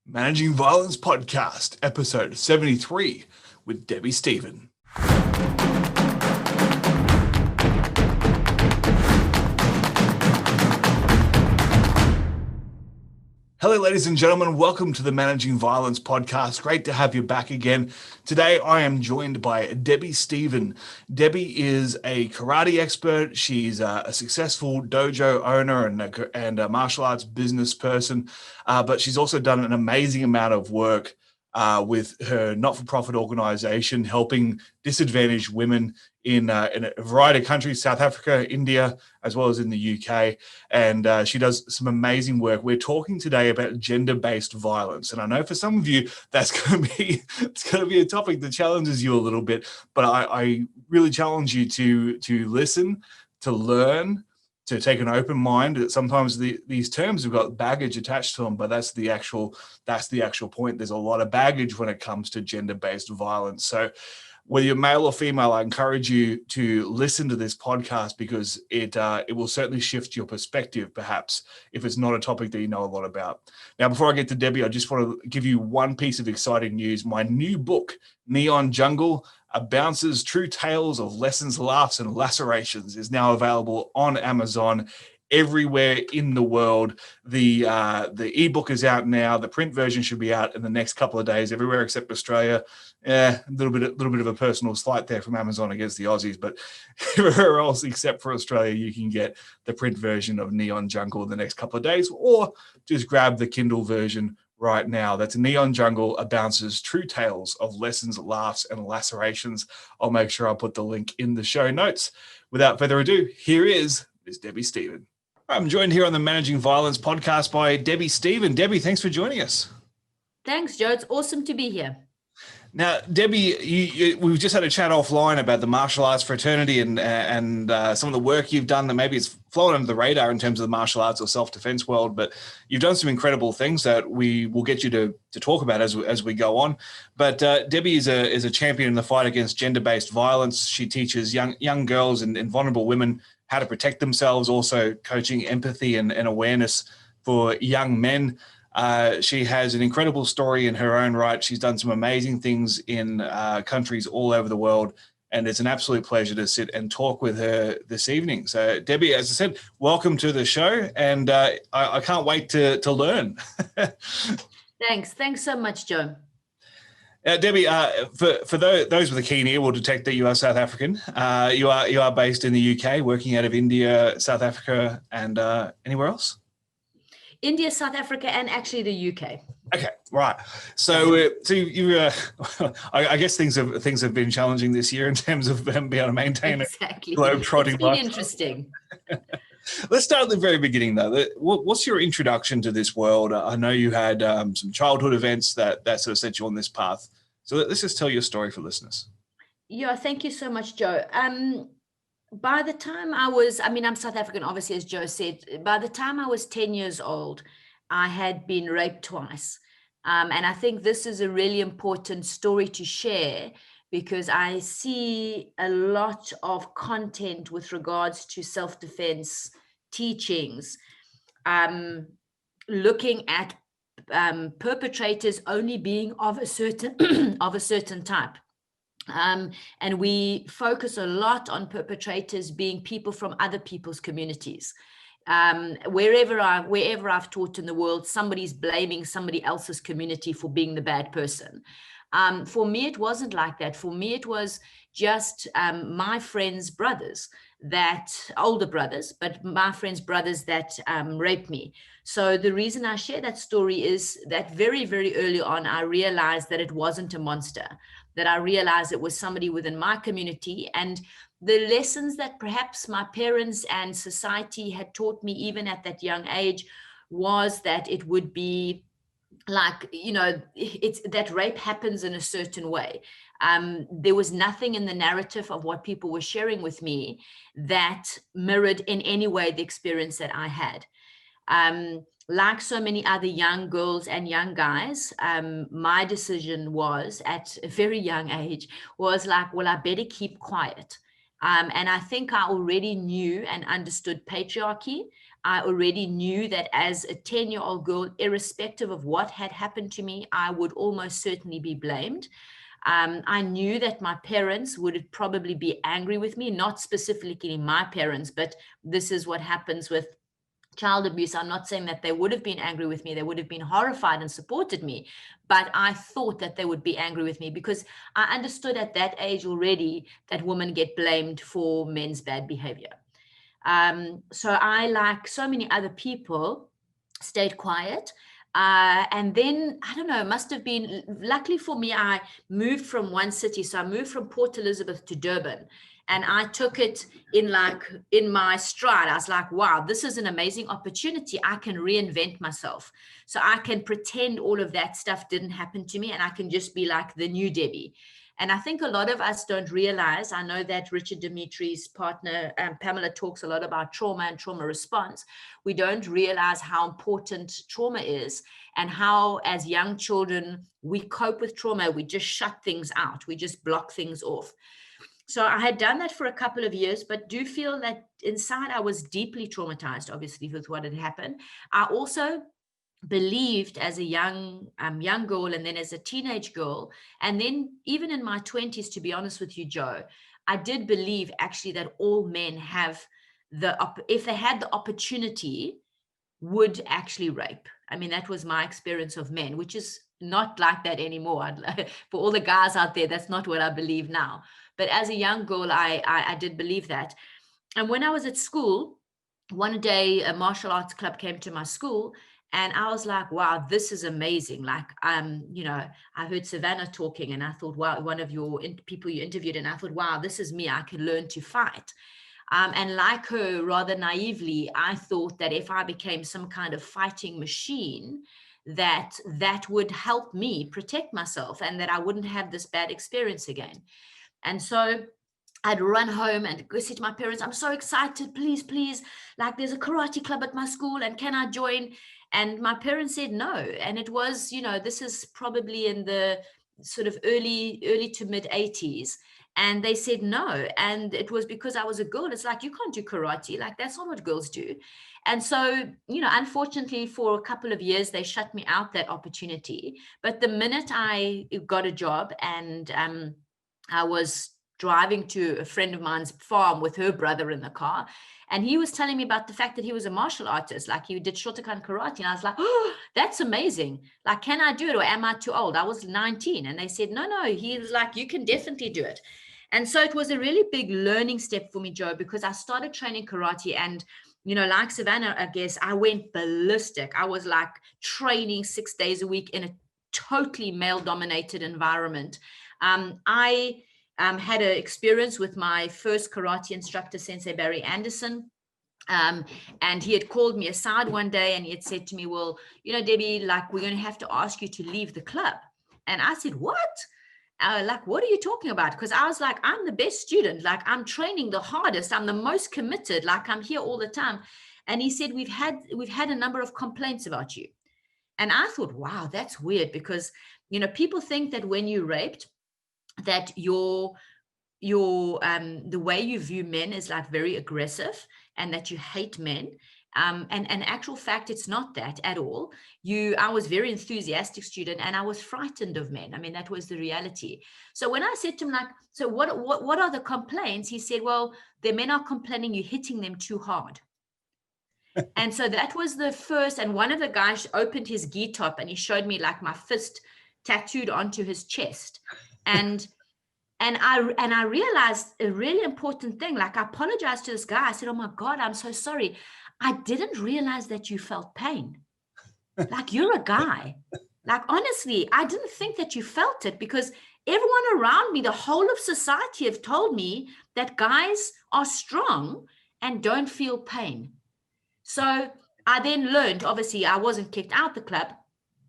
Managing Violence Podcast, episode 73 with Debi Steven. Hello, ladies and gentlemen. Welcome to the Managing Violence Podcast. Great to have you back again. Today, I am joined by Debi Steven. Debi is a karate expert. She's a successful dojo owner and a martial arts business person, but she's also done an amazing amount of work with her not-for-profit organization, helping disadvantaged women in a variety of countries, South Africa, India, as well as in the UK. And she does some amazing work. We're talking today about gender-based violence. And I know for some of you, it's going to be a topic that challenges you a little bit, but I really challenge you to listen, to learn, to take an open mind. That sometimes these terms have got baggage attached to them, but that's the actual point. There's a lot of baggage when it comes to gender-based violence. So whether you're male or female, I encourage you to listen to this podcast because it will certainly shift your perspective, perhaps, if it's not a topic that you know a lot about. Now, before I get to Debi, I just want to give you one piece of exciting news. My new book, Neon Jungle, A Bouncer's True Tales of Lessons, Laughs, and Lacerations, is now available on Amazon everywhere in the world. The ebook is out now. The print version should be out in the next couple of days, everywhere except Australia. A little bit of a personal slight there from Amazon against the Aussies, but everywhere else except for Australia, you can get the print version of Neon Jungle in the next couple of days, or just grab the Kindle version right now. That's Neon Jungle, A Bouncer's True Tales of Lessons, Laughs, and Lacerations. I'll make sure I put the link in the show notes. Without further ado, here is Ms. Debi Steven. I'm joined here on the Managing Violence podcast by Debi Steven. Debi, thanks for joining us. Thanks, Joe. It's awesome to be here. Now, Debi, we've just had a chat offline about the martial arts fraternity and some of the work you've done that maybe it's flown under the radar in terms of the martial arts or self-defense world, but you've done some incredible things that we will get you to talk about as we go on. But Debi is a champion in the fight against gender-based violence. She teaches young girls and vulnerable women how to protect themselves, also coaching empathy and awareness for young men. She has an incredible story in her own right. She's done some amazing things in countries all over the world, and it's an absolute pleasure to sit and talk with her this evening. So, Debi, as I said, welcome to the show, and I can't wait to learn. Thanks so much, Joe. Debi, for those with a keen ear will detect that you are South African. You are based in the UK, working out of India, South Africa, and anywhere else? India, South Africa, and actually the UK. Okay, right. So you, I guess things have been challenging this year in terms of being able to maintain a globe-trotting life. It's been interesting. Let's start at the very beginning, though. What's your introduction to this world? I know you had some childhood events that sort of set you on this path. So let's just tell your story for listeners. Yeah, thank you so much, Joe. By the time I'm South African, obviously, as Joe said. By the time I was 10 years old, I had been raped twice. And I think this is a really important story to share because I see a lot of content with regards to self-defense teachings, looking at perpetrators only being of a certain type. And we focus a lot on perpetrators being people from other people's communities. Wherever I've taught in the world, somebody's blaming somebody else's community for being the bad person. For me, it wasn't like that. For me, it was just my friends' brothers, older brothers, but my friends' brothers that raped me. So the reason I share that story is that very, very early on, I realized that it wasn't a monster, that I realized it was somebody within my community. And the lessons that perhaps my parents and society had taught me, even at that young age, was that it would be like, it's that rape happens in a certain way. There was nothing in the narrative of what people were sharing with me that mirrored in any way the experience that I had. Like so many other young girls and young guys, my decision was at a very young age was like, well, I better keep quiet. And I think I already knew and understood patriarchy. I already knew that as a 10-year-old girl, irrespective of what had happened to me, I would almost certainly be blamed. I knew that my parents would probably be angry with me, not specifically my parents, but this is what happens with child abuse. I'm not saying that they would have been angry with me. They would have been horrified and supported me, but I thought that they would be angry with me because I understood at that age already that women get blamed for men's bad behavior. So I, like so many other people, stayed quiet. And then, I don't know, it must have been, luckily for me, I moved from one city. So I moved from Port Elizabeth to Durban. And I took it in my stride. I was like, wow, this is an amazing opportunity. I can reinvent myself. So I can pretend all of that stuff didn't happen to me, and I can just be like the new Debbie. And I think a lot of us don't realize, I know that Richard Dimitri's partner, Pamela, talks a lot about trauma and trauma response. We don't realize how important trauma is and how, as young children, we cope with trauma. We just shut things out. We just block things off. So I had done that for a couple of years, but do feel that inside I was deeply traumatized, obviously, with what had happened. I also believed as a young girl, and then as a teenage girl, and then even in my 20s, to be honest with you, Joe, I did believe actually that all men have if they had the opportunity, would actually rape. I mean, that was my experience of men, which is not like that anymore. For all the guys out there, that's not what I believe now. But as a young girl, I did believe that. And when I was at school, one day a martial arts club came to my school, and I was like, wow, this is amazing. Like, I heard Savannah talking, and I thought, wow, one of your people you interviewed, and I thought, wow, this is me. I can learn to fight. And like her, rather naively, I thought that if I became some kind of fighting machine, that would help me protect myself and that I wouldn't have this bad experience again. And so I'd run home and go say to my parents, I'm so excited, please, like there's a karate club at my school and can I join? And my parents said no. And it was, this is probably in the sort of early to mid 80s. And they said no. And it was because I was a girl. It's like, you can't do karate. Like, that's not what girls do. And so, unfortunately, for a couple of years, they shut me out that opportunity. But the minute I got a job and I was driving to a friend of mine's farm with her brother in the car, and he was telling me about the fact that he was a martial artist, like he did Shotokan karate. And I was like, oh, that's amazing. Like, can I do it, or am I too old? I was 19. And they said, no. He was like, you can definitely do it. And so it was a really big learning step for me, Joe, because I started training karate, and like Savannah, I guess I went ballistic. I was like training 6 days a week in a totally male-dominated environment. I had an experience with my first karate instructor, Sensei Barry Anderson. And he had called me aside one day and he had said to me, well, Debbie, like, we're going to have to ask you to leave the club. And I said, what? Like, what are you talking about? Because I was like, I'm the best student. Like, I'm training the hardest. I'm the most committed. Like, I'm here all the time. And he said, we've had a number of complaints about you. And I thought, wow, that's weird, because, people think that when you're raped, that the way you view men is like very aggressive and that you hate men. And in actual fact, it's not that at all. I was a very enthusiastic student and I was frightened of men. I mean, that was the reality. So when I said to him, like, so what are the complaints? He said, well, the men are complaining you're hitting them too hard. And so that was the first, and one of the guys opened his gi top and he showed me like my fist tattooed onto his chest. And I realized a really important thing. Like, I apologized to this guy. I said, oh my God, I'm so sorry. I didn't realize that you felt pain. Like, you're a guy. Like, honestly, I didn't think that you felt it, because everyone around me, the whole of society, have told me that guys are strong and don't feel pain. So I then learned, obviously I wasn't kicked out the club.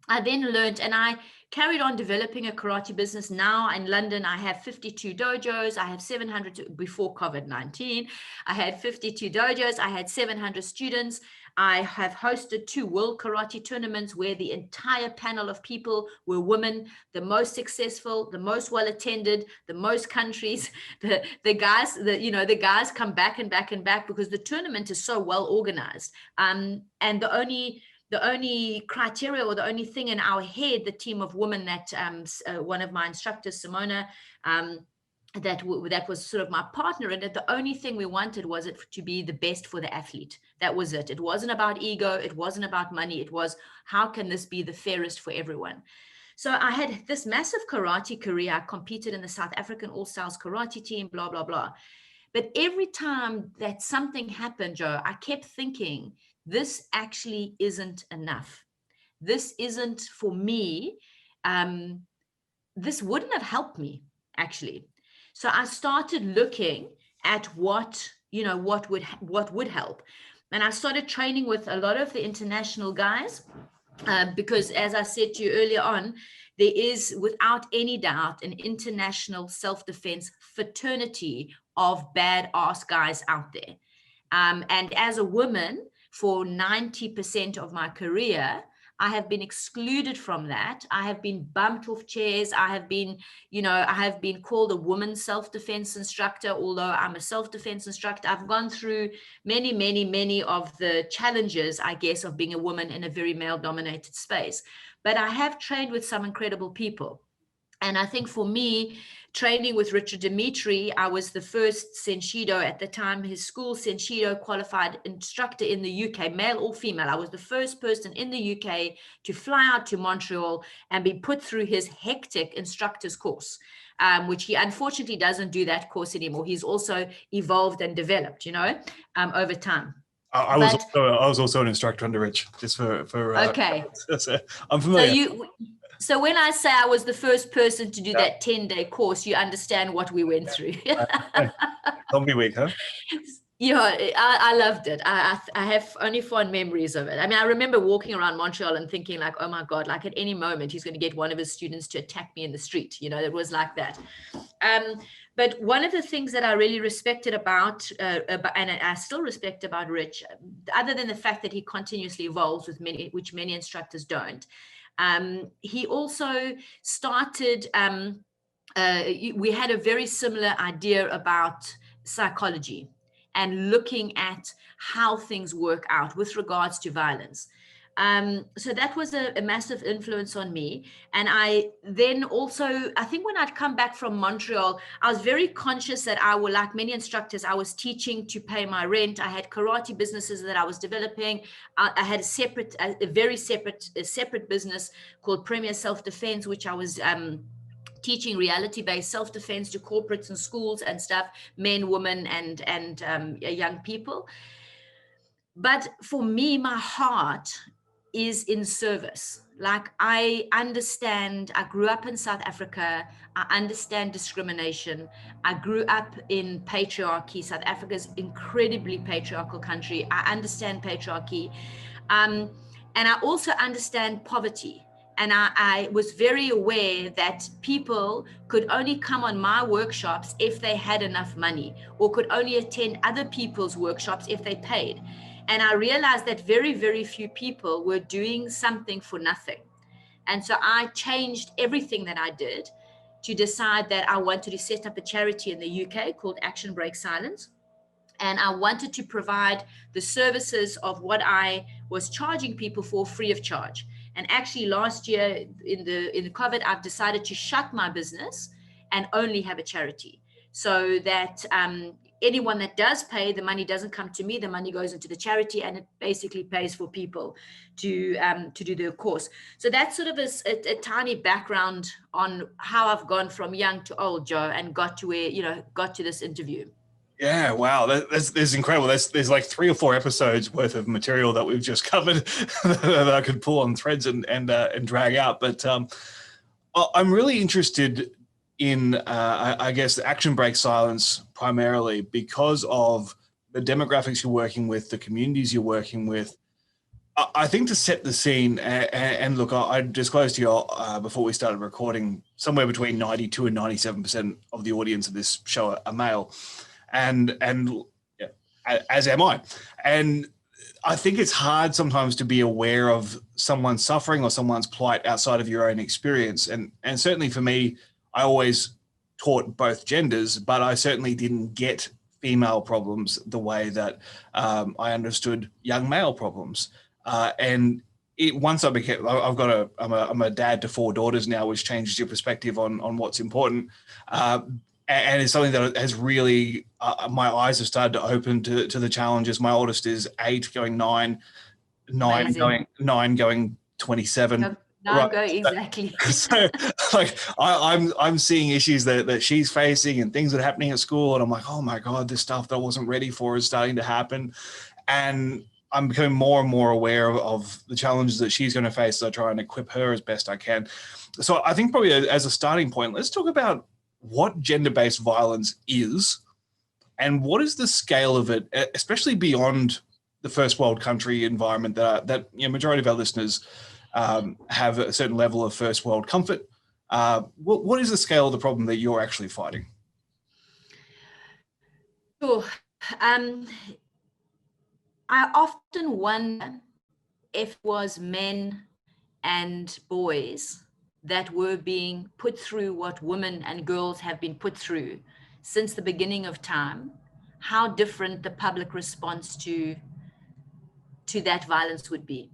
I then learned, and I carried on developing a karate business. Now in London, I have 52 dojos. I have 700, before COVID-19, I had 52 dojos. I had 700 students. I have hosted 2 world karate tournaments where the entire panel of people were women, the most successful, the most well attended, the most countries. The guys come back and back and back because the tournament is so well organized. And the only criteria, or the only thing in our head, the team of women that one of my instructors, Simona, that was sort of my partner in it, the only thing we wanted was it to be the best for the athlete. That was it. It wasn't about ego. It wasn't about money. It was, how can this be the fairest for everyone? So I had this massive karate career. I competed in the South African All-Stars karate team, blah, blah, blah. But every time that something happened, Joe, I kept thinking, this actually isn't enough. This isn't for me. This wouldn't have helped me, actually. So I started looking at what would help. And I started training with a lot of the international guys, because as I said to you earlier on, there is without any doubt an international self-defense fraternity of badass guys out there. And as a woman, for 90% of my career, I have been excluded from that. I have been bumped off chairs. I have been called a woman self-defense instructor, although I'm a self-defense instructor. I've gone through many, many, many of the challenges, I guess, of being a woman in a very male-dominated space. But I have trained with some incredible people. And I think for me, training with Richard Dimitri, I was the first Senshido at the time, his school Senshido qualified instructor in the UK, male or female. I was the first person in the UK to fly out to Montreal and be put through his hectic instructor's course, which he unfortunately doesn't do that course anymore. He's also evolved and developed, over time. I was also an instructor under Rich, just for okay. I'm familiar. So when I say I was the first person to do that 10-day course, you understand what we went through. Zombie week, huh? Yeah, I loved it. I have only fond memories of it. I mean, I remember walking around Montreal and thinking like, oh my God, like at any moment, he's going to get one of his students to attack me in the street. It was like that. But one of the things that I really respected about and I still respect about Rich, other than the fact that he continuously evolves with which many instructors don't, he also started, we had a very similar idea about psychology and looking at how things work out with regards to violence. So that was a massive influence on me. And I then also, I think when I'd come back from Montreal, I was very conscious that I would, like many instructors, I was teaching to pay my rent. I had karate businesses that I was developing. I had a very separate business called Premier Self-Defense, which I was teaching reality-based self-defense to corporates and schools and stuff, men, women, and young people. But for me, my heart is in service. Like I understand, I grew up in South Africa. I understand discrimination. I grew up in patriarchy. South Africa is an incredibly patriarchal country. I understand patriarchy. And I also understand poverty. And I was very aware that people could only come on my workshops if they had enough money, or could only attend other people's workshops if they paid. And I realized that very, very few people were doing something for nothing. And so I changed everything that I did to decide that I wanted to set up a charity in the UK called Action Break Silence. And I wanted to provide the services of what I was charging people for free of charge. And actually last year in the COVID, I've decided to shut my business and only have a charity, so that anyone that does pay, the money doesn't come to me, the money goes into the charity, and it basically pays for people to do their course. So that's sort of a tiny background on how I've gone from young to old, Joe, and got to where, got to this interview. Yeah, wow, that's incredible. There's like 3 or 4 episodes worth of material that we've just covered that I could pull on threads and drag out. But I'm really interested in, I guess, the Action Break Silence primarily because of the demographics you're working with, the communities you're working with. I think to set the scene, and look, I disclosed to you before we started recording, somewhere between 92 and 97% of the audience of this show are male, and yeah, as am I. And I think it's hard sometimes to be aware of someone's suffering or someone's plight outside of your own experience. And certainly for me, I always taught both genders, but I certainly didn't get female problems the way that I understood young male problems. And once I became, I'm a dad to 4 daughters now, which changes your perspective on what's important. And it's something that has really, my eyes have started to open to the challenges. My oldest is 8 going 9, 9 going 9 going 27. No, Right. go exactly. So like I'm seeing issues that she's facing and things that are happening at school, and I'm like, oh my God, this stuff that I wasn't ready for is starting to happen. And I'm becoming more and more aware of the challenges that she's going to face as I try and equip her as best I can. So I think probably as a starting point, let's talk about what gender-based violence is and what is the scale of it, especially beyond the first world country environment that majority of our listeners have a certain level of first world comfort. What is the scale of the problem that you're actually fighting? Sure. I often wonder if it was men and boys that were being put through what women and girls have been put through since the beginning of time, how different the public response to that violence would be.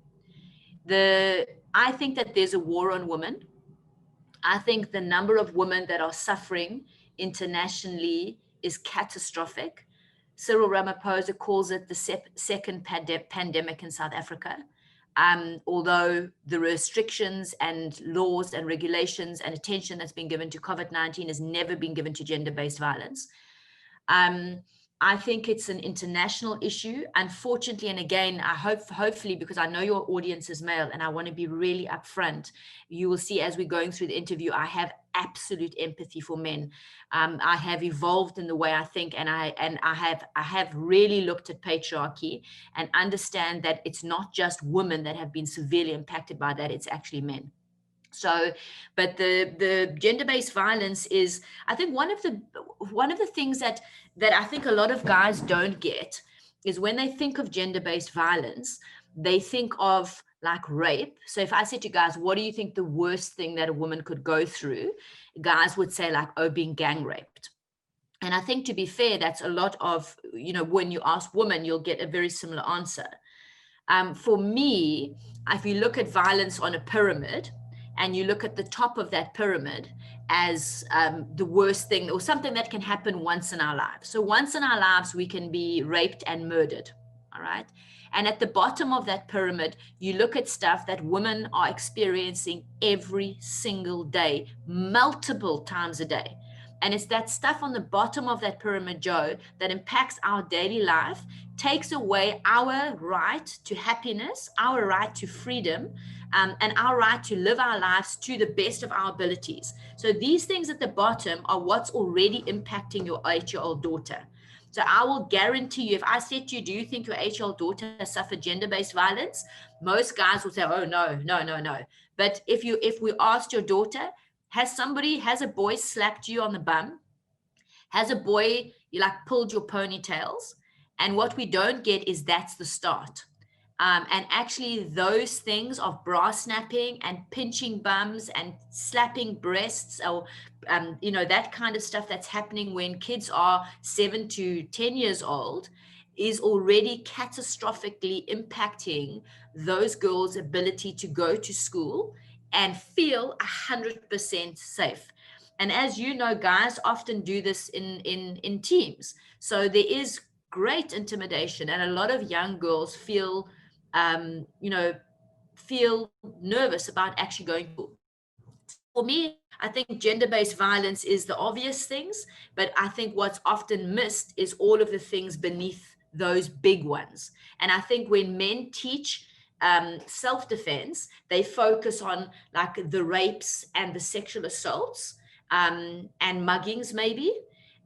I think that there's a war on women. I think the number of women that are suffering internationally is catastrophic. Cyril Ramaphosa calls it the second pandemic in South Africa. Although the restrictions and laws and regulations and attention that's been given to COVID-19 has never been given to gender-based violence. I think it's an international issue. Unfortunately, and again, I hopefully, because I know your audience is male and I want to be really upfront, you will see as we're going through the interview, I have absolute empathy for men. I have evolved in the way I think, and I have really looked at patriarchy and understand that it's not just women that have been severely impacted by that, it's actually men. So, but the gender-based violence is, I think, one of the things that I think a lot of guys don't get is when they think of gender-based violence, they think of like rape. So if I said to guys, what do you think the worst thing that a woman could go through? Guys would say like, oh, being gang raped. And I think, to be fair, that's a lot of, when you ask women, you'll get a very similar answer. For me, if you look at violence on a pyramid, and you look at the top of that pyramid as the worst thing or something that can happen once in our lives. So once in our lives, we can be raped and murdered, all right? And at the bottom of that pyramid, you look at stuff that women are experiencing every single day, multiple times a day. And it's that stuff on the bottom of that pyramid, Joe, that impacts our daily life, takes away our right to happiness, our right to freedom, and our right to live our lives to the best of our abilities. So these things at the bottom are what's already impacting your 8-year-old daughter. So I will guarantee you, if I said to you, do you think your 8-year-old daughter has suffered gender-based violence? Most guys will say, oh, no. But if we asked your daughter, has a boy slapped you on the bum? Has a boy, pulled your ponytails? And what we don't get is that's the start. And actually those things of bra snapping and pinching bums and slapping breasts or, that kind of stuff that's happening when kids are 7 to 10 years old is already catastrophically impacting those girls' ability to go to school and feel 100% safe. And as you know, guys often do this in teams. So there is great intimidation, and a lot of young girls feel nervous about actually going to school. For me, I think gender-based violence is the obvious things, but I think what's often missed is all of the things beneath those big ones. And I think when men teach self-defense, they focus on like the rapes and the sexual assaults and muggings maybe.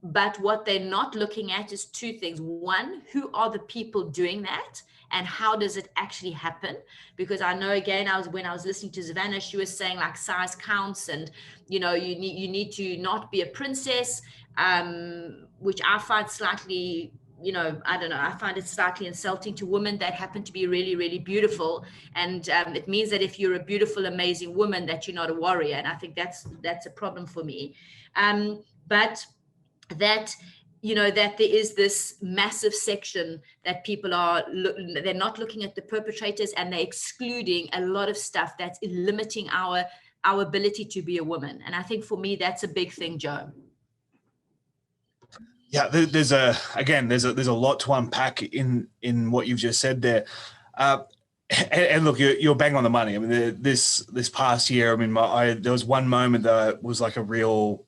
But what they're not looking at is two things. One, who are the people doing that? And how does it actually happen? Because I know, again, when I was listening to Savannah, she was saying like size counts, and you need to not be a princess, which I find slightly, I don't know, I find it slightly insulting to women that happen to be really, really beautiful. And it means that if you're a beautiful, amazing woman, that you're not a warrior. And I think that's a problem for me. But that that there is this massive section that people they're not looking at the perpetrators, and they're excluding a lot of stuff that's limiting our ability to be a woman. And I think for me, that's a big thing, Joe. Yeah, there's a lot to unpack in what you've just said there. And look, you're bang on the money. I mean, this past year, I mean, there was one moment that was like a real,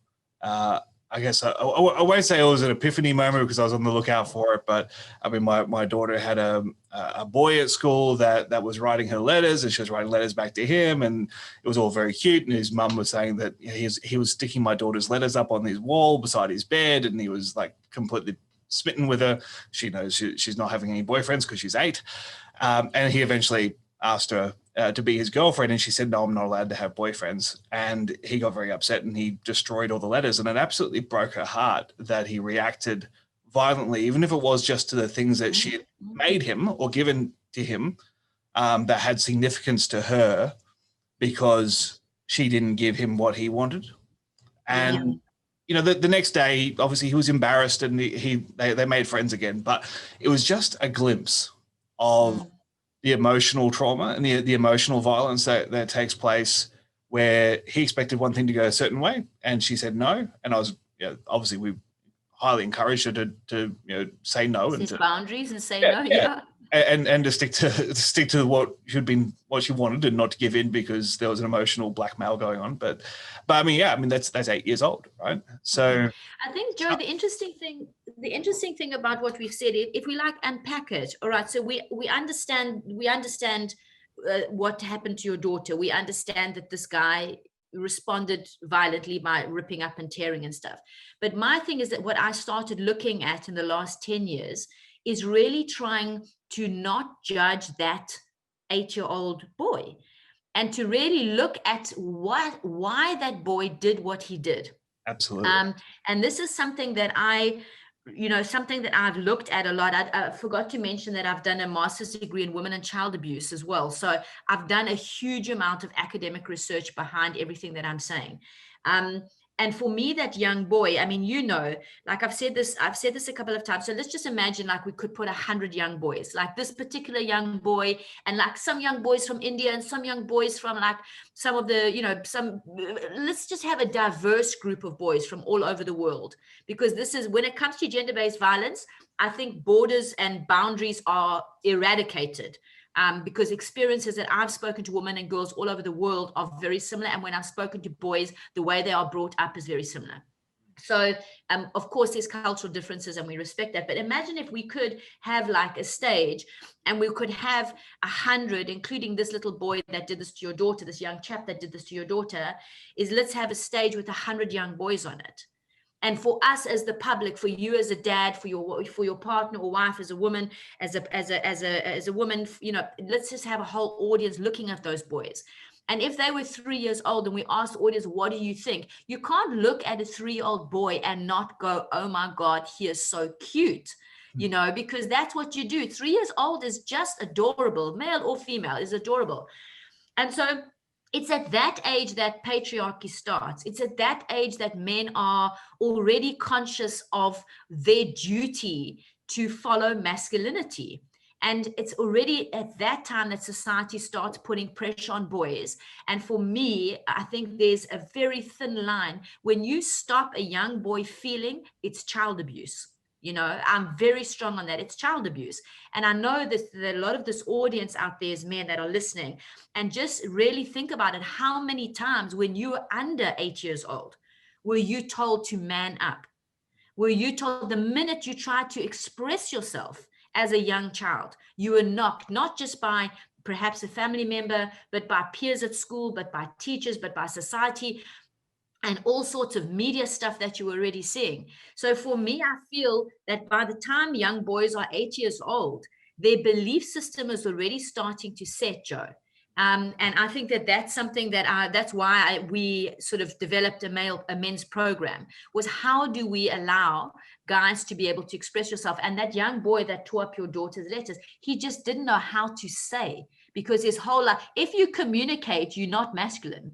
I guess I won't say it was an epiphany moment because I was on the lookout for it, but I mean, my daughter had a boy at school that was writing her letters, and she was writing letters back to him, and it was all very cute. And his mum was saying that he was sticking my daughter's letters up on his wall beside his bed, and he was like completely smitten with her. She knows she's not having any boyfriends because she's 8, and he eventually asked her to be his girlfriend, and she said, no, I'm not allowed to have boyfriends. And he got very upset, and he destroyed all the letters, and it absolutely broke her heart that he reacted violently, even if it was just to the things that she had made him or given to him, that had significance to her, because she didn't give him what he wanted. And the next day, obviously he was embarrassed, and they made friends again, but it was just a glimpse of the emotional trauma and the emotional violence that takes place, where he expected one thing to go a certain way and she said no. And I was, obviously we highly encouraged her to say no, and to boundaries and say no. Yeah. And to stick to what she wanted, and not to give in because there was an emotional blackmail going on. But I mean, that's 8 years old, right? So I think, Joe, the interesting thing about what we've said, if we like unpack it, all right. So we understand what happened to your daughter. We understand that this guy responded violently by ripping up and tearing and stuff. But my thing is that what I started looking at in the last 10 years is really trying to not judge that 8-year-old boy, and to really look at why that boy did what he did. Absolutely. And this is something that I've looked at a lot. I forgot to mention that I've done a master's degree in women and child abuse as well. So I've done a huge amount of academic research behind everything that I'm saying. And for me, that young boy, I mean, like I've said this a couple of times. So let's just imagine like we could put 100 young boys, like this particular young boy, and like some young boys from India and some young boys from like some of the, let's just have a diverse group of boys from all over the world. Because this is, when it comes to gender-based violence, I think borders and boundaries are eradicated. Because experiences that I've spoken to women and girls all over the world are very similar. And when I've spoken to boys, the way they are brought up is very similar. So, of course, there's cultural differences and we respect that. But imagine if we could have like a stage and we could have 100, including this little boy that did this to your daughter, this young chap that did this to your daughter, let's have a stage with 100 young boys on it. And for us as the public, for you as a dad, for your partner or wife, as a woman, as a woman, let's just have a whole audience looking at those boys. And if they were 3 years old and we asked the audience, what do you think? You can't look at a 3-year-old boy and not go, oh my God, he is so cute, because that's what you do. 3 years old is just adorable, male or female is adorable. And so it's at that age that patriarchy starts. It's at that age that men are already conscious of their duty to follow masculinity. And it's already at that time that society starts putting pressure on boys. And for me, I think there's a very thin line. When you stop a young boy feeling, it's child abuse. I'm very strong on that. It's child abuse. And I know that a lot of this audience out there is men that are listening, and just really think about it. How many times when you were under 8 years old, were you told to man up? Were you told the minute you tried to express yourself as a young child, you were knocked, not just by perhaps a family member, but by peers at school, but by teachers, but by society? and all sorts of media stuff that you're already seeing. So for me, I feel that by the time young boys are 8 years old, their belief system is already starting to set, Joe. And I think that that's something that's why we sort of developed a men's program, was how do we allow guys to be able to express yourself? And that young boy that tore up your daughter's letters, he just didn't know how to say, because his whole life, if you communicate, you're not masculine.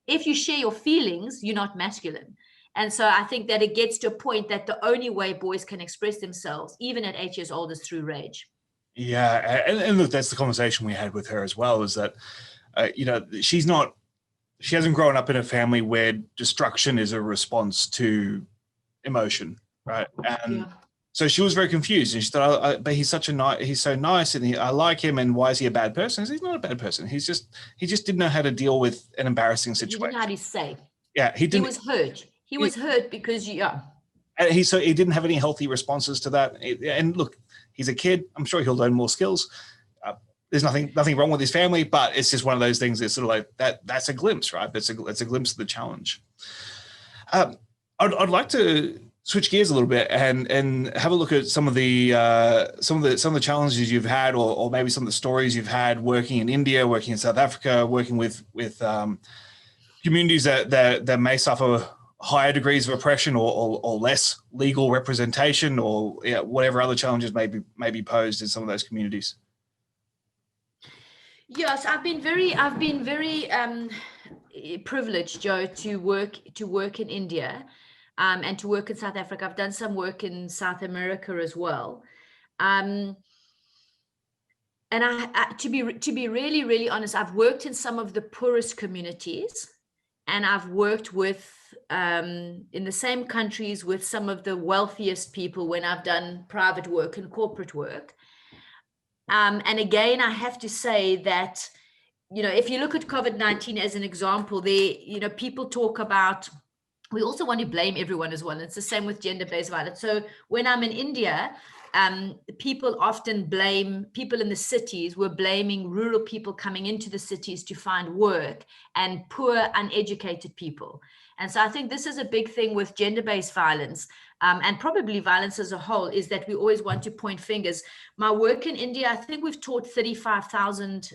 If you share your feelings, you're not masculine. And so I think that it gets to a point that the only way boys can express themselves, even at 8 years old, is through rage. Yeah, and look, that's the conversation we had with her as well, is that, she hasn't grown up in a family where destruction is a response to emotion, right? And so she was very confused, and she thought, but he's so nice, and I like him, and why is he a bad person? He's not a bad person. He just didn't know how to deal with an embarrassing situation. He didn't know how to say. Yeah, he didn't. He was hurt. He was hurt because And he didn't have any healthy responses to that. And look, he's a kid. I'm sure he'll learn more skills. There's nothing wrong with his family, but it's just one of those things that's sort of like that. That's a glimpse, right? That's a glimpse of the challenge. I'd like to switch gears a little bit and have a look at some of the challenges you've had, or maybe some of the stories you've had working in India, working in South Africa, working with communities that may suffer higher degrees of oppression or less legal representation, or whatever other challenges may be posed in some of those communities. Yes, I've been very privileged, Joe, to work in India, and to work in South Africa. I've done some work in South America as well. And to be really, really honest, I've worked in some of the poorest communities, and I've worked with in the same countries with some of the wealthiest people when I've done private work and corporate work. And again, I have to say that, if you look at COVID-19 as an example, people talk about, we also want to blame everyone as well. It's the same with gender-based violence. So when I'm in India, people often blame people in the cities. Were blaming rural people coming into the cities to find work, and poor, uneducated people. And so I think this is a big thing with gender-based violence, and probably violence as a whole, is that we always want to point fingers. My work in India, I think we've taught 35,000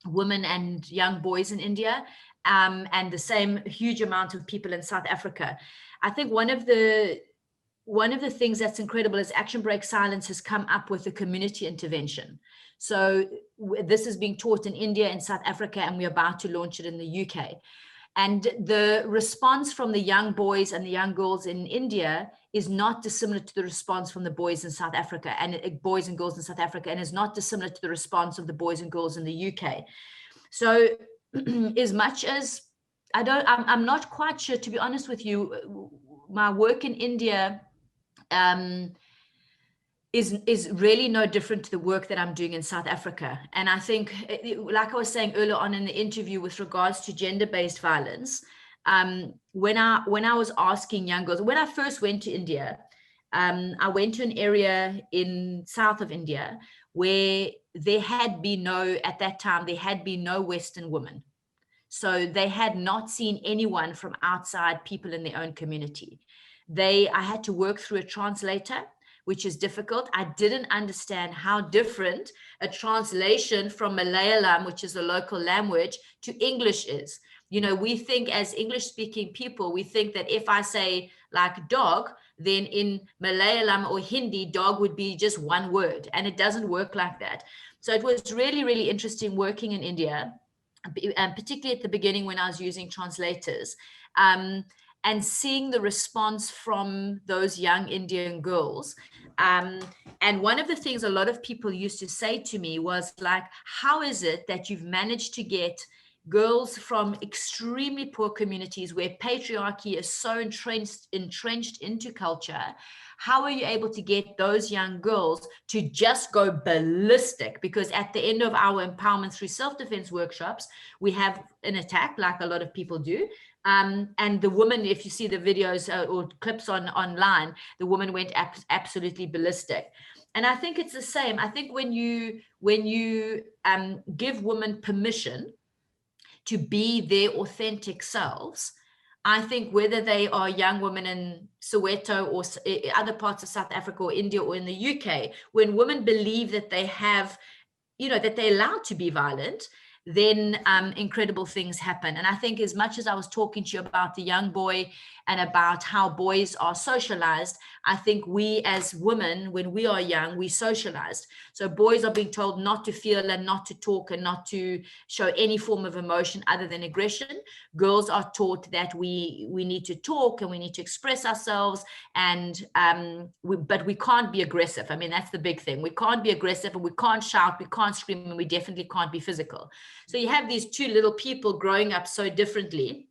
women and young boys in India, and the same huge amount of people in South Africa. I think one of the things that's incredible is Action Break Silence has come up with a community intervention. So this is being taught in India and South Africa, and we're about to launch it in the UK. And the response from the young boys and the young girls in India is not dissimilar to the response from the boys in South Africa, and boys and girls in South Africa, and is not dissimilar to the response of the boys and girls in the UK. So as much as I'm not quite sure, to be honest with you, my work in India is really no different to the work that I'm doing in South Africa. And I think, like I was saying earlier on in the interview with regards to gender-based violence, when I was asking young girls, when I first went to India, I went to an area in south of India where at that time, there had been no Western women. So they had not seen anyone from outside people in their own community. I had to work through a translator, which is difficult. I didn't understand how different a translation from Malayalam, which is a local language, to English is. We think, as English-speaking people, we think that if I say like dog, then in Malayalam or Hindi, dog would be just one word, and it doesn't work like that. So it was really, really interesting working in India, and particularly at the beginning when I was using translators, and seeing the response from those young Indian girls. And one of the things a lot of people used to say to me was like, how is it that you've managed to get girls from extremely poor communities where patriarchy is so entrenched into culture? How are you able to get those young girls to just go ballistic? Because at the end of our empowerment through self-defense workshops, we have an attack, like a lot of people do. And the woman, if you see the videos or clips online, the woman went absolutely ballistic. And I think it's the same. I think when you give women permission to be their authentic selves, I think whether they are young women in Soweto or other parts of South Africa or India or in the UK, when women believe that they have, that they're allowed to be violent, then incredible things happen. And I think as much as I was talking to you about the young boy and about how boys are socialized, I think we as women, when we are young, we socialized. So boys are being told not to feel and not to talk and not to show any form of emotion other than aggression. Girls are taught that we need to talk and we need to express ourselves, and but we can't be aggressive. I mean, that's the big thing. We can't be aggressive, and we can't shout, we can't scream, and we definitely can't be physical. So you have these two little people growing up so differently.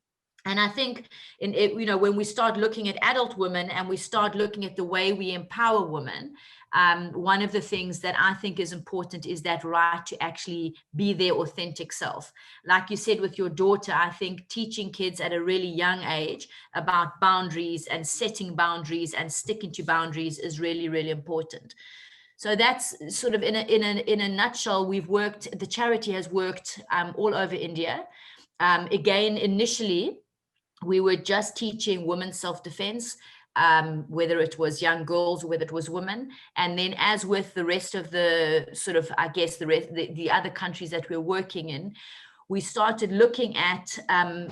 And I think when we start looking at adult women and we start looking at the way we empower women, one of the things that I think is important is that right to actually be their authentic self. Like you said with your daughter, I think teaching kids at a really young age about boundaries and setting boundaries and sticking to boundaries is really, really important. So that's sort of in a nutshell. The charity has worked all over India. Again, initially, we were just teaching women's self-defense, whether it was young girls or whether it was women. And then as with the rest of the sort of, I guess, the other countries that we're working in, we started looking at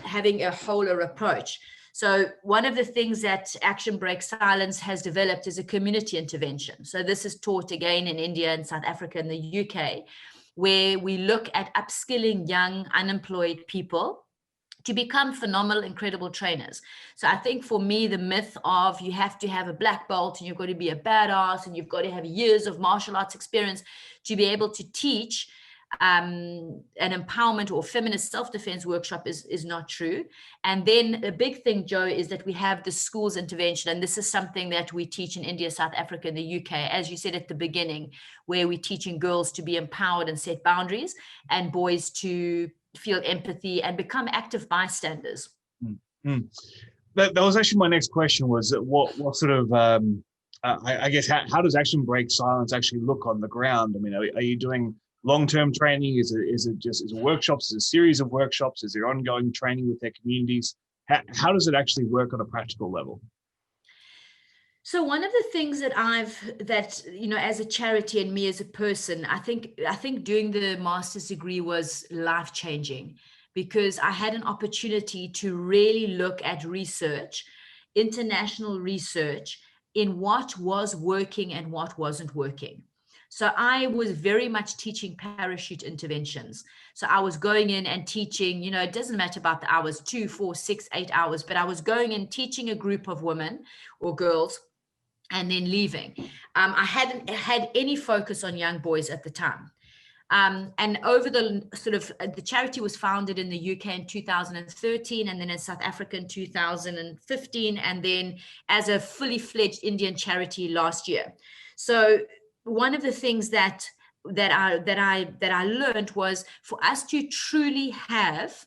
having a wholer approach. So one of the things that Action Break Silence has developed is a community intervention. So this is taught again in India and South Africa and the UK, where we look at upskilling young unemployed people to become phenomenal, incredible trainers. So I think for me, the myth of you have to have a black belt and you've got to be a badass and you've got to have years of martial arts experience to be able to teach an empowerment or feminist self-defense workshop is not true. And then a big thing, Joe, is that we have the schools intervention. And this is something that we teach in India, South Africa, and the UK, as you said at the beginning, where we're teaching girls to be empowered and set boundaries, and boys to feel empathy and become active bystanders. Mm-hmm. That was actually my next question, was what sort of, I guess, how does Action Break Silence actually look on the ground? I mean, are you doing long-term training? Is it workshops? Is it a series of workshops? Is there ongoing training with their communities? How does it actually work on a practical level? So one of the things that as a charity and me as a person, I think doing the master's degree was life-changing, because I had an opportunity to really look at research, international research, in what was working and what wasn't working. So I was very much teaching parachute interventions. So I was going in and teaching, it doesn't matter about the hours, 2, 4, 6, 8 hours, but I was going in teaching a group of women or girls and then leaving. I hadn't had any focus on young boys at the time. And over the charity was founded in the UK in 2013, and then in South Africa in 2015, and then as a fully fledged Indian charity last year. So one of the things that I learned was for us to truly have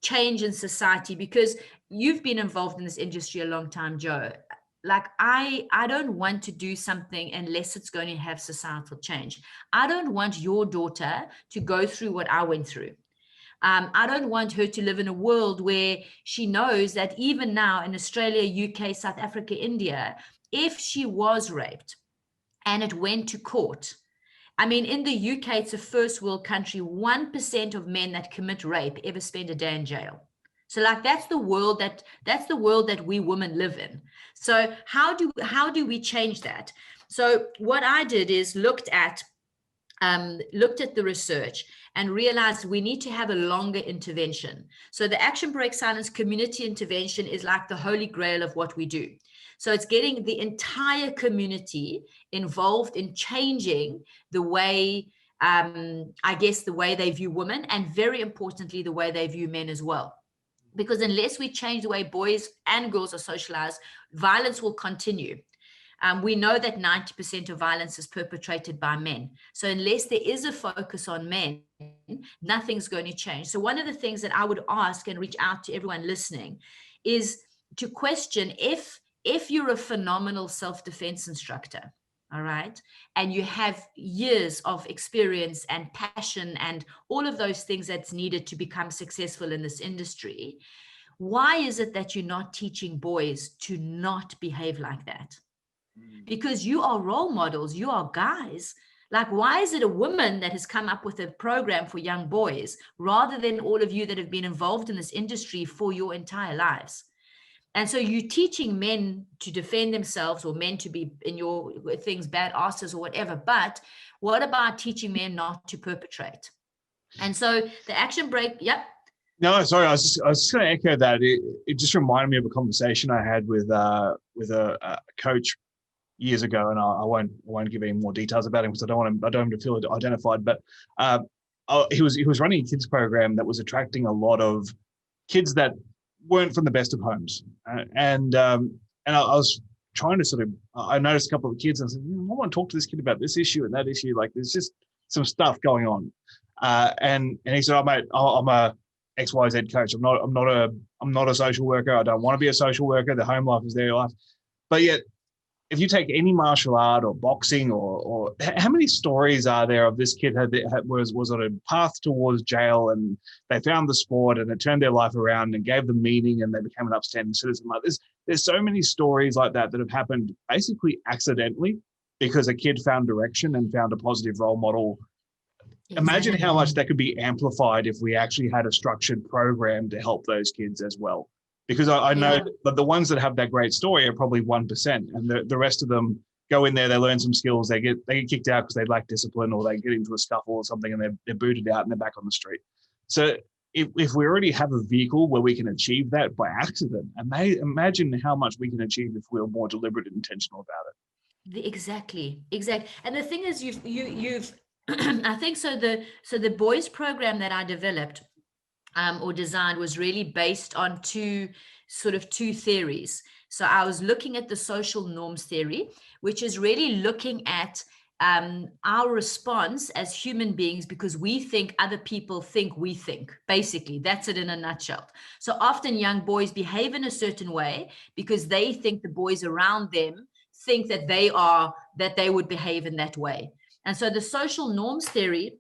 change in society, because you've been involved in this industry a long time, Joe. Like I don't want to do something unless it's going to have societal change. I don't want your daughter to go through what I went through. I don't want her to live in a world where she knows that even now in Australia, UK, South Africa, India, if she was raped and it went to court, I mean, in the UK, it's a first world country. 1% of men that commit rape ever spend a day in jail. So like that's the world that we women live in. So how do we change that? So what I did is looked at the research and realized we need to have a longer intervention. So the Action Break Silence community intervention is like the holy grail of what we do. So it's getting the entire community involved in changing the way, the way they view women, and very importantly, the way they view men as well. Because unless we change the way boys and girls are socialized, violence will continue. We know that 90% of violence is perpetrated by men. So unless there is a focus on men, nothing's going to change. So one of the things that I would ask and reach out to everyone listening is to question if you're a phenomenal self-defense instructor, all right, and you have years of experience and passion and all of those things that's needed to become successful in this industry, why is it that you're not teaching boys to not behave like that? Because you are role models, you are guys. Like, why is it a woman that has come up with a program for young boys rather than all of you that have been involved in this industry for your entire lives? And so you're teaching men to defend themselves, or men to be, in your things, bad asses or whatever. But what about teaching men not to perpetrate? And so the action break, yep. No, sorry, I was just going to echo that. It just reminded me of a conversation I had with a coach years ago, and I won't give any more details about him because I don't want him to feel identified. But he was running a kids program that was attracting a lot of kids that weren't from the best of homes, and I was trying to sort of, I noticed a couple of kids and I said, I want to talk to this kid about this issue and that issue. Like, there's just some stuff going on, and he said, "Oh mate, I'm a XYZ coach. I'm not a social worker. I don't want to be a social worker. The home life is their life." But yet, if you take any martial art or boxing, or how many stories are there of this kid was on a path towards jail, and they found the sport and it turned their life around and gave them meaning, and they became an upstanding citizen. Like, there's so many stories like that have happened basically accidentally because a kid found direction and found a positive role model. Exactly. Imagine how much that could be amplified if we actually had a structured program to help those kids as well. Because I know that the ones that have that great story are probably 1%, and the rest of them go in there, they learn some skills, they get kicked out because they lack discipline, or they get into a scuffle or something, and they're booted out and they're back on the street. So if we already have a vehicle where we can achieve that by accident, imagine how much we can achieve if we were more deliberate and intentional about it. Exactly. And the thing is, you've I think so. The boys program that I developed or designed was really based on two theories. So I was looking at the social norms theory, which is really looking at our response as human beings because we think other people think we think. Basically, that's it in a nutshell. So often young boys behave in a certain way because they think the boys around them think that they would behave in that way. And so the social norms theory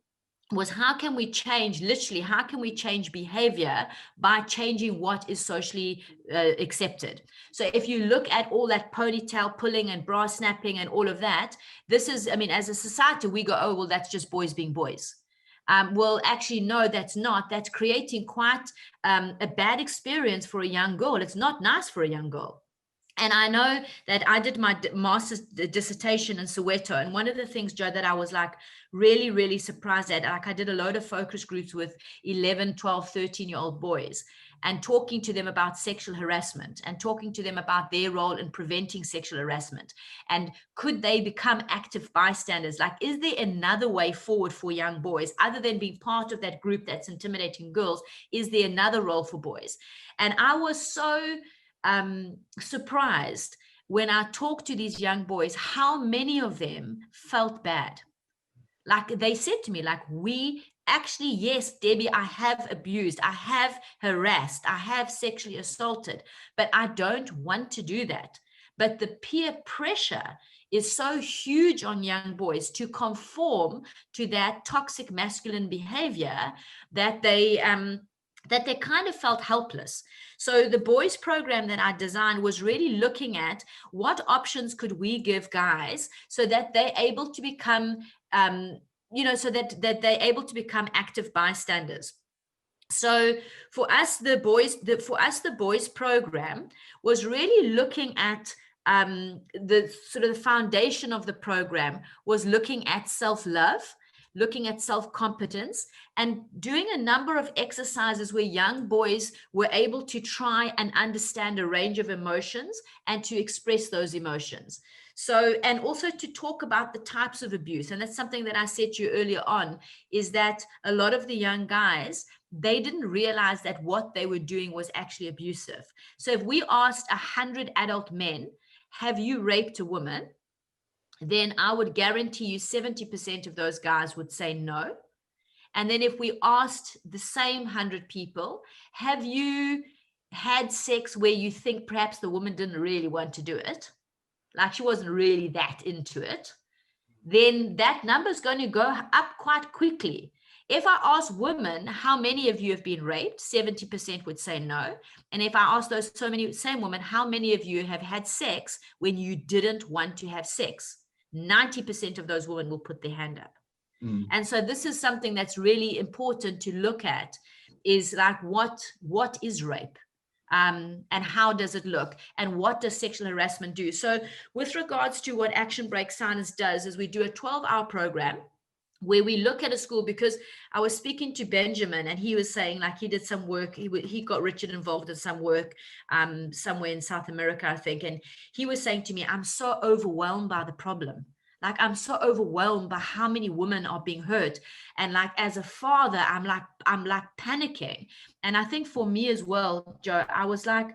was, how can we change behavior by changing what is socially accepted? So if you look at all that ponytail pulling and bra snapping and all of that, this is, as a society, we go, oh, well, that's just boys being boys. Well, actually, no, that's not. That's creating quite a bad experience for a young girl. It's not nice for a young girl. And I know that I did my master's dissertation in Soweto. And one of the things, Joe, that I was like really, really surprised at, like I did a load of focus groups with 11, 12, 13-year-old boys and talking to them about sexual harassment and talking to them about their role in preventing sexual harassment. And could they become active bystanders? Like, is there another way forward for young boys other than being part of that group that's intimidating girls? Is there another role for boys? And I was so surprised when I talked to these young boys, how many of them felt bad. Like they said to me, like, we actually, yes, Debbie, I have abused, I have harassed, I have sexually assaulted, but I don't want to do that. But the peer pressure is so huge on young boys to conform to that toxic masculine behavior that they kind of felt helpless. So the boys program that I designed was really looking at what options could we give guys so that they're able to become, so that they're able to become active bystanders. So for us, the boys program was really looking at the sort of the foundation of the program was looking at self-love, looking at self-competence, and doing a number of exercises where young boys were able to try and understand a range of emotions and to express those emotions. So, and also to talk about the types of abuse. And that's something that I said to you earlier on, is that a lot of the young guys, they didn't realize that what they were doing was actually abusive. So if we asked 100 adult men, have you raped a woman? Then I would guarantee you 70% of those guys would say no. And then if we asked the same 100 people, have you had sex where you think perhaps the woman didn't really want to do it, like she wasn't really that into it, then that number is going to go up quite quickly. If I ask women, how many of you have been raped? 70% would say no. And if I ask those same women, how many of you have had sex when you didn't want to have sex? 90% of those women will put their hand up. And so this is something that's really important to look at, is like, what is rape? And how does it look? And what does sexual harassment do? So with regards to what Action Break Silence does, is we do a 12-hour program where we look at a school, because I was speaking to Benjamin and he was saying, like, he did some work, he got Richard involved in some work somewhere in South America, I think. And he was saying to me, I'm so overwhelmed by the problem. Like, I'm so overwhelmed by how many women are being hurt. And like, as a father, I'm like panicking. And I think for me as well, Joe, I was like,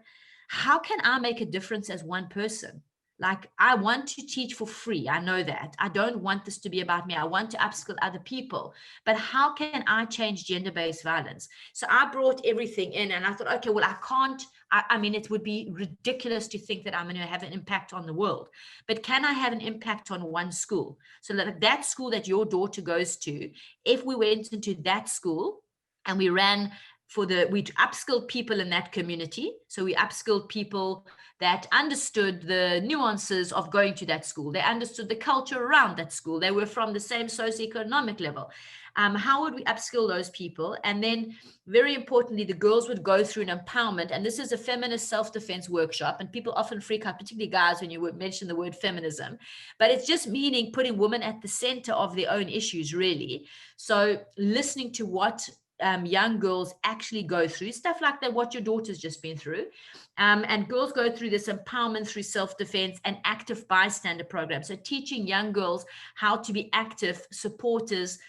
how can I make a difference as one person? Like, I want to teach for free. I know that. I don't want this to be about me. I want to upskill other people. But how can I change gender-based violence? So I brought everything in and I thought, okay, well, I can't. I mean, it would be ridiculous to think that I'm going to have an impact on the world. But can I have an impact on one school? So that school that your daughter goes to, if we went into that school and we ran we upskilled people in that community. So we upskilled people that understood the nuances of going to that school. They understood the culture around that school. They were from the same socioeconomic level. How would we upskill those people? And then, very importantly, the girls would go through an empowerment. And this is a feminist self-defense workshop. And people often freak out, particularly guys, when you would mention the word feminism. But it's just meaning putting women at the center of their own issues, really. So listening to what young girls actually go through, stuff like that, what your daughter's just been through. And girls go through this empowerment through self-defense and active bystander program. So teaching young girls how to be active supporters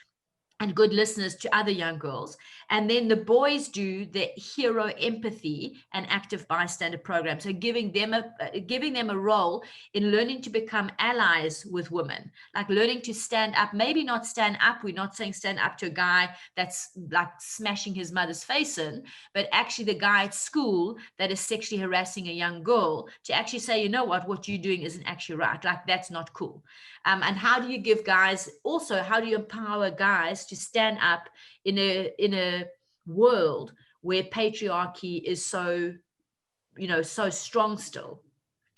and good listeners to other young girls. And then the boys do the hero empathy and active bystander program. So giving them a role in learning to become allies with women, like learning to stand up, maybe not stand up. We're not saying stand up to a guy that's like smashing his mother's face in, but actually the guy at school that is sexually harassing a young girl, to actually say, you know what you're doing isn't actually right. Like, that's not cool. And how do you give guys, also, how do you empower guys to stand up in a world where patriarchy is so strong still?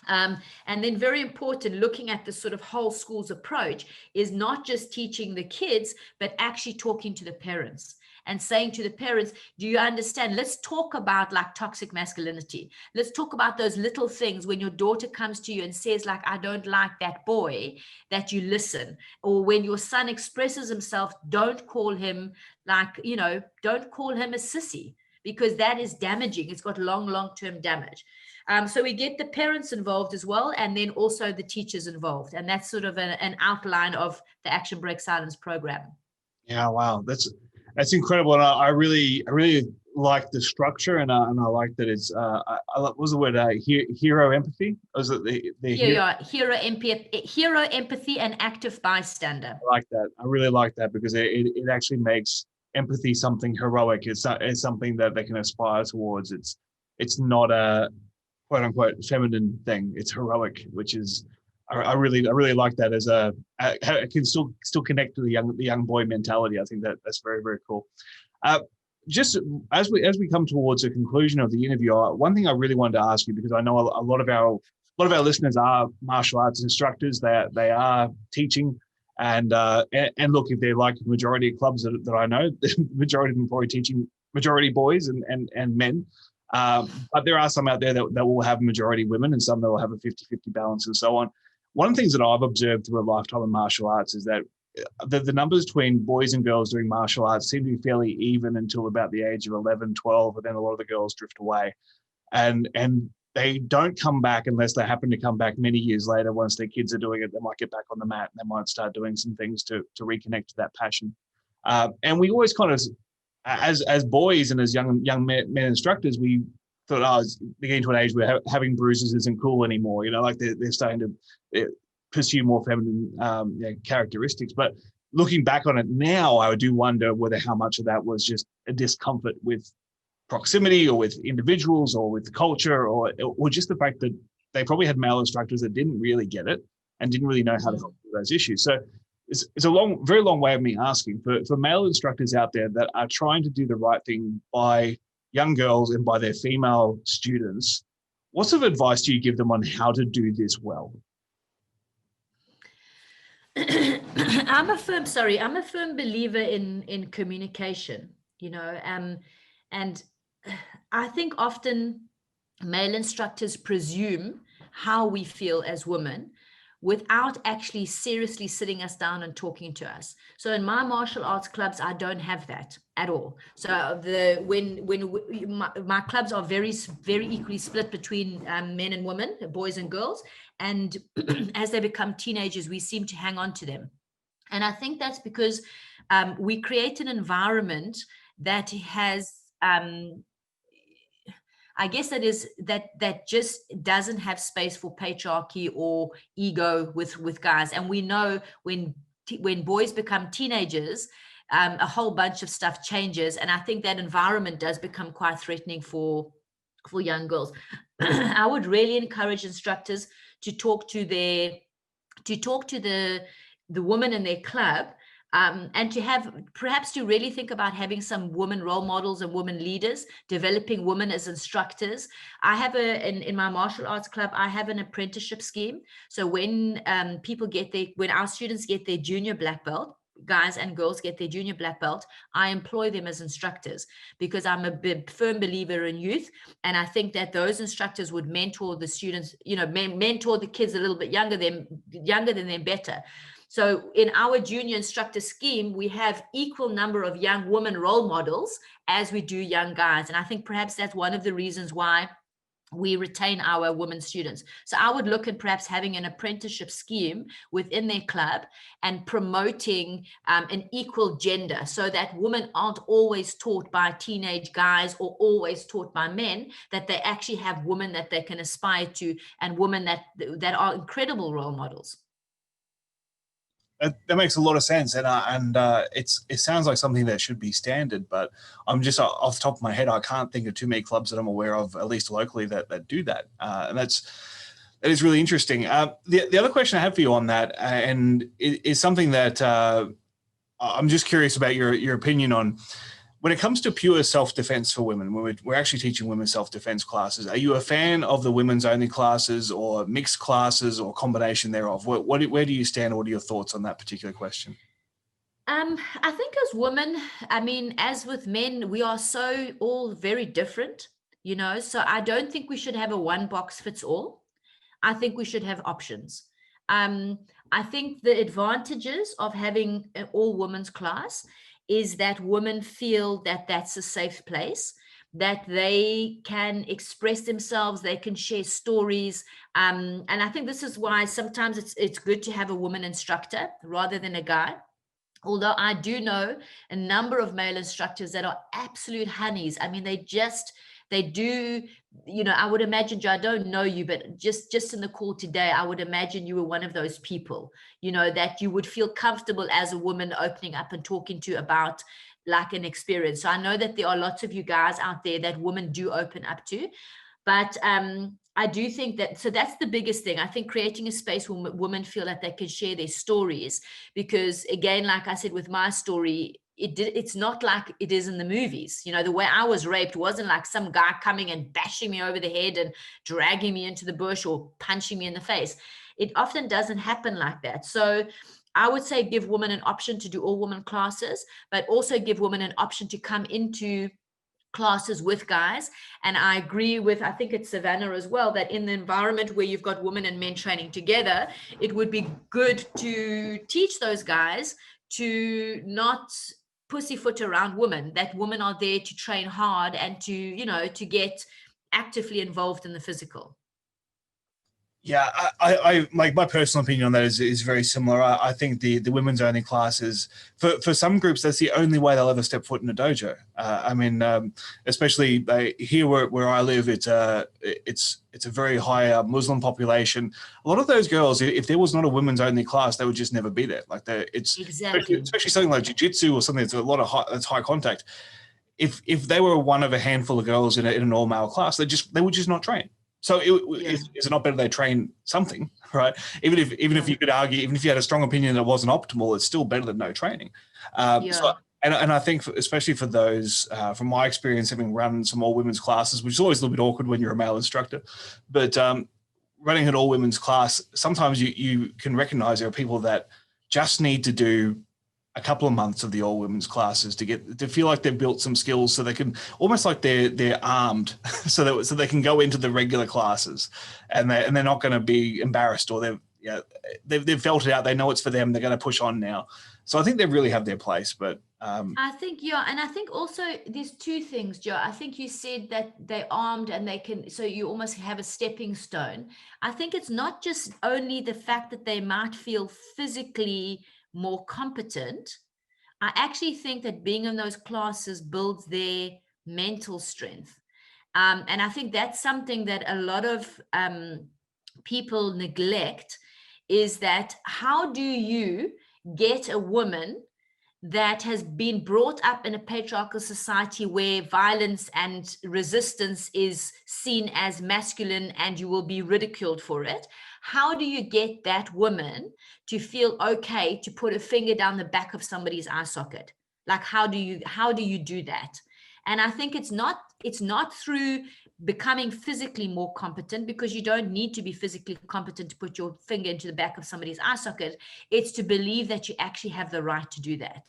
And then, very important, looking at the sort of whole school's approach is not just teaching the kids, but actually talking to the parents and saying to the parents, do you understand? Let's talk about like toxic masculinity. Let's talk about those little things when your daughter comes to you and says, like, I don't like that boy, that you listen. Or when your son expresses himself, don't call him don't call him a sissy, because that is damaging. It's got long-term damage. So we get the parents involved as well, and then also the teachers involved. And that's sort of an outline of the Action Break Silence program. Yeah, wow. That's incredible. And I really like the structure, and I like that it's, what was the word, hero empathy? Was it hero empathy and active bystander. I like that. I really like that, because it actually makes empathy something heroic. It's something that they can aspire towards. It's not a quote unquote feminine thing. It's heroic, which is, I really like that as I can still connect to the young boy mentality. I think that's very, very cool. Just as we come towards a conclusion of the interview, one thing I really wanted to ask you, because I know a lot of our listeners are martial arts instructors. They are teaching, and look, if they're like the majority of clubs that I know, the majority of them are probably teaching majority boys and men. But there are some out there that will have majority women, and some that will have a 50-50 balance and so on. One of the things that I've observed through a lifetime of martial arts is that the numbers between boys and girls doing martial arts seem to be fairly even until about the age of 11, 12, and then a lot of the girls drift away. And they don't come back unless they happen to come back many years later. Once their kids are doing it, they might get back on the mat and they might start doing some things to reconnect to that passion. And we always kind of, as boys and as young men instructors, we thought, they're getting to an age where having bruises isn't cool anymore. Like they're starting to pursue more feminine characteristics. But looking back on it now, I do wonder whether how much of that was just a discomfort with proximity, or with individuals, or with the culture, or just the fact that they probably had male instructors that didn't really get it and didn't really know how to help with those issues. So it's a very long way of me asking for male instructors out there that are trying to do the right thing by young girls and by their female students. What sort of advice do you give them on how to do this well? I'm a firm believer in communication, and I think often male instructors presume how we feel as women without actually seriously sitting us down and talking to us. So in my martial arts clubs, I don't have that at all. So my clubs are very, very equally split between men and women, boys and girls. And as they become teenagers, we seem to hang on to them. And I think that's because we create an environment that has, I guess that just doesn't have space for patriarchy or ego with guys. And we know when boys become teenagers, a whole bunch of stuff changes. And I think that environment does become quite threatening for young girls. I would really encourage instructors to talk to the woman in their club, and perhaps to really think about having some women role models and women leaders, developing women as instructors. I have in my martial arts club, I have an apprenticeship scheme. So when when our students get their junior black belt, guys and girls get their junior black belt, I employ them as instructors because I'm a big firm believer in youth. And I think that those instructors would mentor the students, mentor the kids a little bit younger than them better. So in our junior instructor scheme, we have equal number of young women role models as we do young guys. And I think perhaps that's one of the reasons why we retain our women students. So I would look at perhaps having an apprenticeship scheme within their club and promoting an equal gender so that women aren't always taught by teenage guys or always taught by men, that they actually have women that they can aspire to and women that are incredible role models. That makes a lot of sense, and it sounds like something that should be standard. But I'm just off the top of my head, I can't think of too many clubs that I'm aware of, at least locally, that do that. And that is really interesting. The other question I have for you on that, and is something that I'm just curious about your opinion on. When it comes to pure self-defense for women, we're actually teaching women self-defense classes. Are you a fan of the women's only classes or mixed classes or combination thereof? Where do you stand? What are your thoughts on that particular question? I think as women, as with men, we are so all very different, so I don't think we should have a one box fits all. I think we should have options. I think the advantages of having an all women's class is that women feel that that's a safe place, that they can express themselves, they can share stories. And I think this is why sometimes it's good to have a woman instructor rather than a guy. Although I do know a number of male instructors that are absolute honeys. They do, I would imagine, Joe, I don't know you, but just in the call today, I would imagine you were one of those people, that you would feel comfortable as a woman opening up and talking to about like an experience. So I know that there are lots of you guys out there that women do open up to, but I do think that, so that's the biggest thing. I think creating a space where women feel that they can share their stories, because again, like I said, with my story, it's not like it is in the movies. The way I was raped wasn't like some guy coming and bashing me over the head and dragging me into the bush or punching me in the face. It often doesn't happen like that. So I would say give women an option to do all women classes, but also give women an option to come into classes with guys. And I agree with, I think it's Savannah as well, that in the environment where you've got women and men training together, it would be good to teach those guys to not pussyfoot around women, that women are there to train hard and to get actively involved in the physical. Yeah, I like, my personal opinion on that is very similar. I think the women's only classes for some groups, that's the only way they'll ever step foot in a dojo. Especially here where I live, it's a very high Muslim population. A lot of those girls, if there was not a women's only class, they would just never be there. Like it's exactly, especially something like jiu-jitsu or something that's a lot of that's high contact. If they were one of a handful of girls in an all male class, they would just not train. So is it not better they train something, right? Even if you could argue, even if you had a strong opinion that it wasn't optimal, it's still better than no training. So, and I think especially for those, from my experience, having run some all women's classes, which is always a little bit awkward when you're a male instructor, but running an all women's class, sometimes you can recognize there are people that just need to do a couple of months of the all women's classes to feel like they've built some skills, so they can almost like they're armed, so they can go into the regular classes, and they're not going to be embarrassed, or they've felt it out. They know it's for them. They're going to push on now. So I think they really have their place. But I think, and I think also there's two things, Joe. I think you said that they're armed and they can, so you almost have a stepping stone. I think it's not just only the fact that they might feel physically more competent. I actually think that being in those classes builds their mental strength. And I think that's something that a lot of people neglect, is that how do you get a woman that has been brought up in a patriarchal society where violence and resistance is seen as masculine and you will be ridiculed for it? How do you get that woman to feel okay to put a finger down the back of somebody's eye socket? Like, how do you do that? And I think it's not through becoming physically more competent, because you don't need to be physically competent to put your finger into the back of somebody's eye socket. It's to believe that you actually have the right to do that.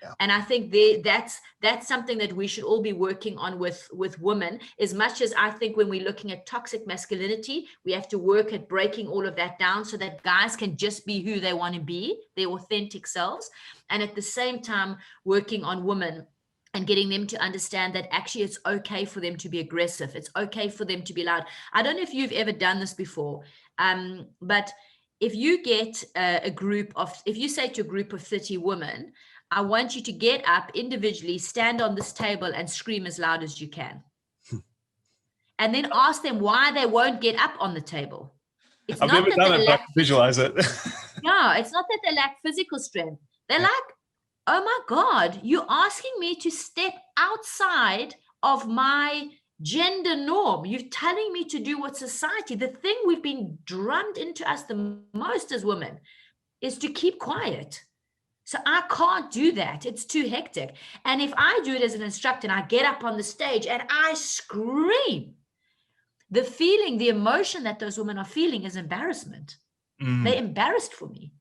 Yeah. And I think that's something that we should all be working on with women, as much as I think when we're looking at toxic masculinity, we have to work at breaking all of that down so that guys can just be who they want to be, their authentic selves. And at the same time, working on women and getting them to understand that actually it's okay for them to be aggressive. It's okay for them to be loud. I don't know if you've ever done this before, but if you get if you say to a group of 30 women, I want you to get up individually, stand on this table and scream as loud as you can. And then ask them why they won't get up on the table. I've never done it, but I can visualize it. No, it's not that they lack physical strength. They're like, oh my God, you're asking me to step outside of my gender norm. You're telling me to do what society, the thing we've been drummed into us the most as women, is to keep quiet. So I can't do that. It's too hectic. And if I do it as an instructor and I get up on the stage and I scream, the feeling, the emotion that those women are feeling is embarrassment. They're embarrassed for me.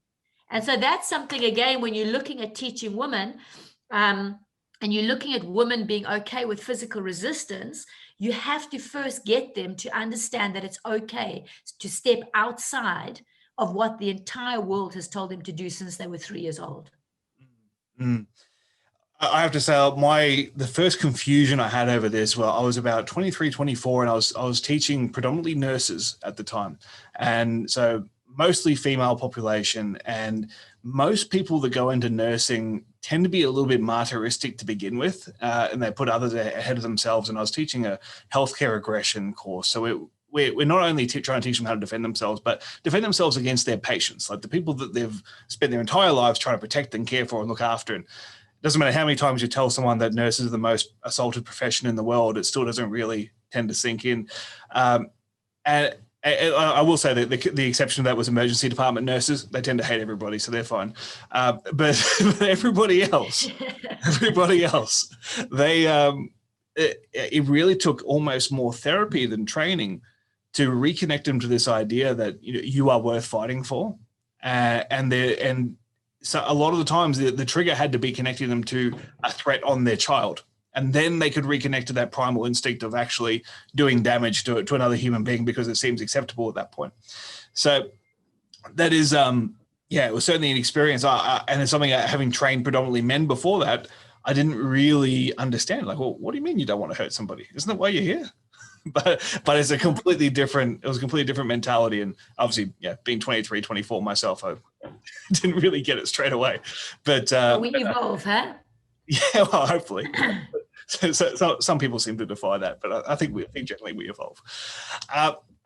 And so that's something, again, when you're looking at teaching women and you're looking at women being okay with physical resistance, you have to first get them to understand that it's okay to step outside of what the entire world has told them to do since they were 3 years old. I have to say, the first confusion I had over this, well, I was about 23, 24, and I was teaching predominantly nurses at the time. And so mostly female population, and most people that go into nursing tend to be a little bit martyristic to begin with, and they put others ahead of themselves. And I was teaching a healthcare aggression course. So we're not only trying to teach them how to defend themselves, but defend themselves against their patients, like the people that they've spent their entire lives trying to protect and care for and look after. And it doesn't matter how many times you tell someone that nurses are the most assaulted profession in the world, it still doesn't really tend to sink in. And I will say that the exception to that was emergency department nurses. They tend to hate everybody, so they're fine. But everybody else, it really took almost more therapy than training to reconnect them to this idea that you are worth fighting for, and so a lot of the times the trigger had to be connecting them to a threat on their child. And then they could reconnect to that primal instinct of actually doing damage to another human being because it seems acceptable at that point. So that is, it was certainly an experience. And it's something, having trained predominantly men before that, I didn't really understand. Like, well, what do you mean you don't want to hurt somebody? Isn't that why you're here? But it's a completely different mentality. And obviously, being 23, 24 myself, I didn't really get it straight away. But we evolve, huh? Yeah, well, hopefully. So some people seem to defy that, but I think generally we evolve.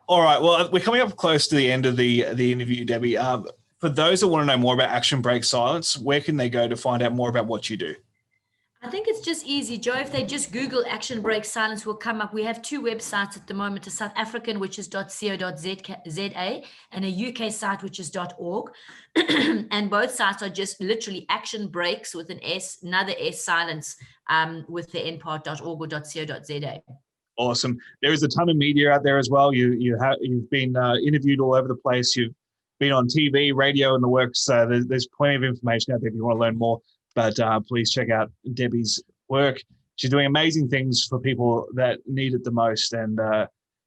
All right. Well, we're coming up close to the end of the interview, Debbie. For those that want to know more about Action Break Silence, where can they go to find out more about what you do? I think it's just easy, Joe. If they just Google Action Break Silence, will come up. We have two websites at the moment, a South African, which is .co.za, and a UK site, which is .org. And both sites are just literally Action Breaks with an S, another S, silence, with the end part .org or .co.za. Awesome. There is a ton of media out there as well. You've been interviewed all over the place. You've been on TV, radio, and the works. There's plenty of information out there if you want to learn more. But please check out Debi's work. She's doing amazing things for people that need it the most. And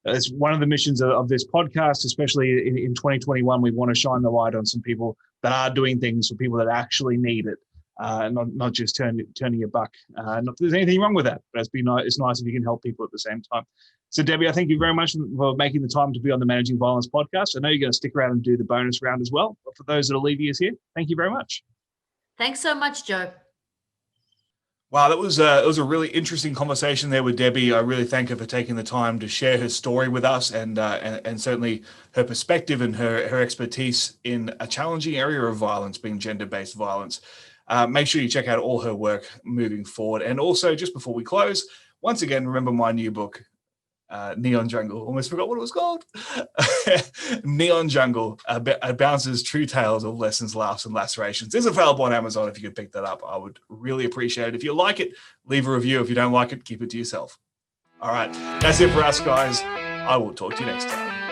it's one of the missions of this podcast, especially in 2021. We want to shine the light on some people that are doing things for people that actually need it, not just turning your buck. Not that there's anything wrong with that, but it's nice if you can help people at the same time. So, Debi, I thank you very much for making the time to be on the Managing Violence podcast. I know you're going to stick around and do the bonus round as well. But for those that are leaving us here, thank you very much. Thanks so much, Joe. Wow, it was a really interesting conversation there with Debi. I really thank her for taking the time to share her story with us and certainly her perspective and her expertise in a challenging area of violence, being gender-based violence. Make sure you check out all her work moving forward. And also, just before we close, once again, remember my new book, Neon Jungle. Almost forgot what it was called. Neon Jungle, a bouncer's true tales of lessons, laughs, and lacerations. It's available on Amazon. If you could pick that up, I would really appreciate it. If you like it, leave a review. If you don't like it, keep it to yourself. All right, that's it for us, guys. I will talk to you next time.